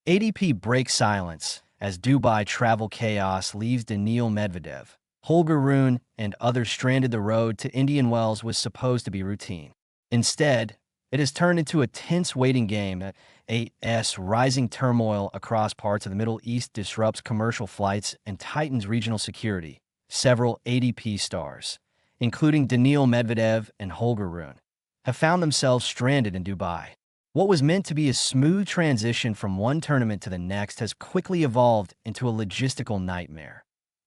ADP breaks silence as Dubai travel chaos leaves Daniil Medvedev. Holger Rune and others stranded. The road to Indian Wells was supposed to be routine. Instead, it has turned into a tense waiting game. AS rising turmoil across parts of the Middle East disrupts commercial flights and tightens regional security. Several ADP stars, including Daniil Medvedev and Holger Rune, have found themselves stranded in Dubai. What was meant to be a smooth transition from one tournament to the next has quickly evolved into a logistical nightmare.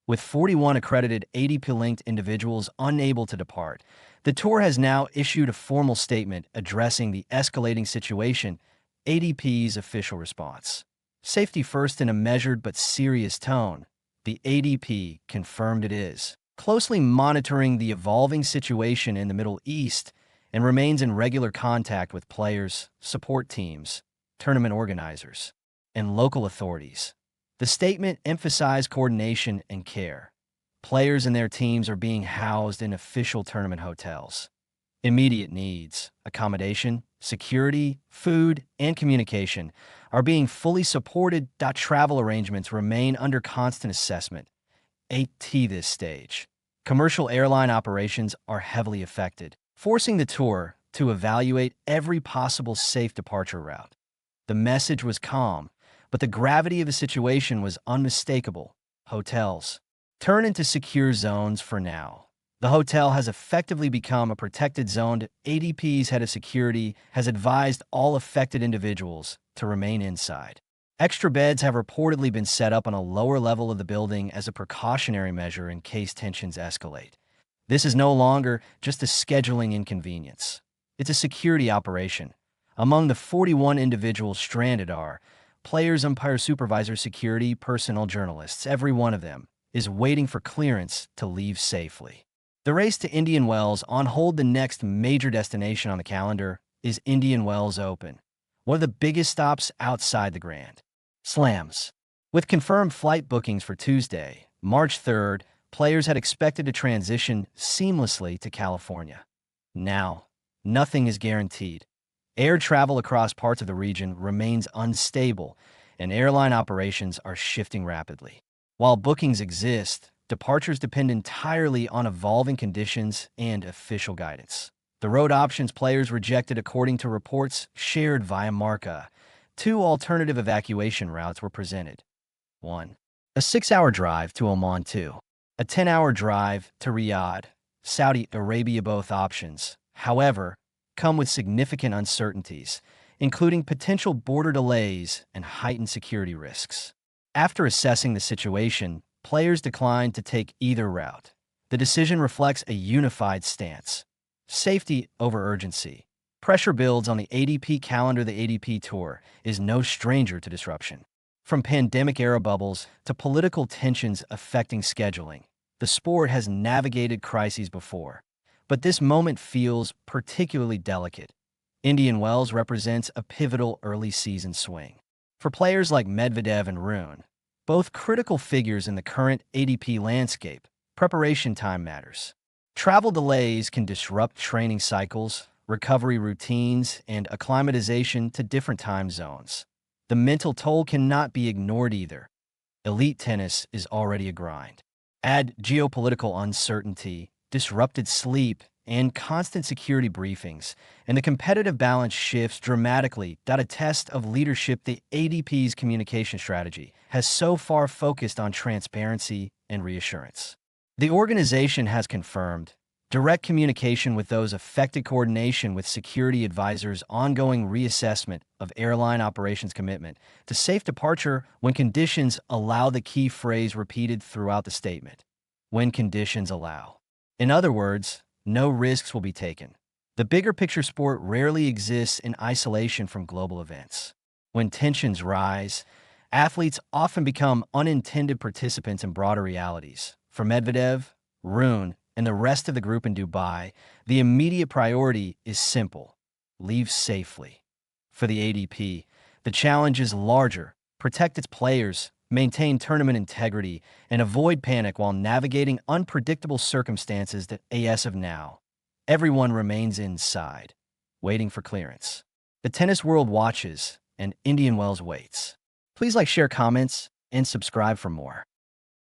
With 41 accredited ADP-linked individuals unable to depart, the tour has now issued a formal statement addressing the escalating situation. ADP's official response: safety first. In a measured but serious tone, the ADP confirmed it is closely monitoring the evolving situation in the Middle East and remains in regular contact with players, support teams, tournament organizers, and local authorities. The statement emphasized coordination and care. Players and their teams are being housed in official tournament hotels. Immediate needs, accommodation, security, food, and communication are being fully supported. Travel arrangements remain under constant assessment. At this stage, commercial airline operations are heavily affected, forcing the tour to evaluate every possible safe departure route. The message was calm, but the gravity of the situation was unmistakable. Hotels turn into secure zones for now. The hotel has effectively become a protected zone. ADP's head of security has advised all affected individuals to remain inside. Extra beds have reportedly been set up on a lower level of the building as a precautionary measure in case tensions escalate. This is no longer just a scheduling inconvenience. It's a security operation. Among the 41 individuals stranded are players, umpires, supervisors, security personnel, journalists. Every one of them is waiting for clearance to leave safely. The race to Indian Wells on hold. The next major destination on the calendar is Indian Wells Open, one of the biggest stops outside the Grand Slams. With confirmed flight bookings for Tuesday, March 3rd, players had expected to transition seamlessly to California. Now, nothing is guaranteed. Air travel across parts of the region remains unstable, and airline operations are shifting rapidly. While bookings exist, departures depend entirely on evolving conditions and official guidance. The road options players rejected, according to reports shared via Marca. Two alternative evacuation routes were presented. 1. A 6-hour drive to Oman. 2. A 10-hour drive to Riyadh, Saudi Arabia. Both options, however, come with significant uncertainties, including potential border delays and heightened security risks. After assessing the situation, players declined to take either route. The decision reflects a unified stance: safety over urgency. Pressure builds on the ADP calendar. The ADP Tour is no stranger to disruption. From pandemic-era bubbles to political tensions affecting scheduling, the sport has navigated crises before, but this moment feels particularly delicate. Indian Wells represents a pivotal early-season swing. For players like Medvedev and Rune, both critical figures in the current ADP landscape, preparation time matters. Travel delays can disrupt training cycles, recovery routines, and acclimatization to different time zones. The mental toll cannot be ignored either. Elite tennis is already a grind. Add geopolitical uncertainty, disrupted sleep, and constant security briefings, and the competitive balance shifts dramatically. A test of leadership. The ADP's communication strategy has so far focused on transparency and reassurance. The organization has confirmed direct communication with those affected, coordination with security advisors, ongoing reassessment of airline operations, commitment to safe departure when conditions allow. The key phrase repeated throughout the statement: when conditions allow. In other words, no risks will be taken. The bigger picture sport rarely exists in isolation from global events. When tensions rise, athletes often become unintended participants in broader realities. For Medvedev, Rune, and the rest of the group in Dubai, the immediate priority is simple: leave safely. For the ADP, the challenge is larger: protect its players, maintain tournament integrity, and avoid panic while navigating unpredictable circumstances. That as of now, everyone remains inside, waiting for clearance. The tennis world watches, and Indian Wells waits. Please like, share, comments, and subscribe for more.